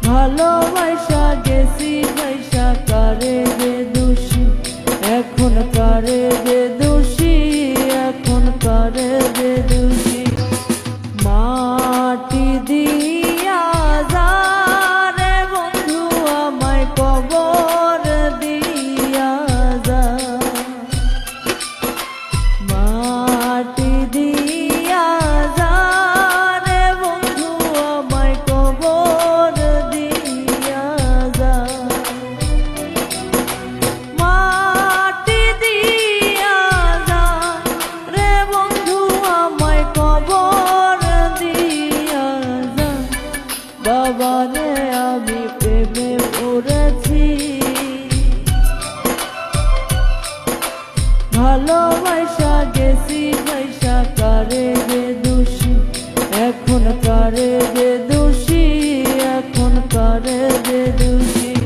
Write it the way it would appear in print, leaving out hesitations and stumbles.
ভালোবাসা গেছি পয়সা কারে রে দোষী, এখন কারে রে দোষী, এখন কারে রে দোষী। মাটি দিয়া যা রে বন্ধু আমায় কবর দিয়া যা, মাটি দিয়া যা রে বন্ধু আমায় কবর দিয়া যা, মাটি দিয়া যা রে বন্ধু আমায় কবর দিয়া যা। বাবা রে আমি প্রেমে পড়েছি, ভালোবাসা গেছি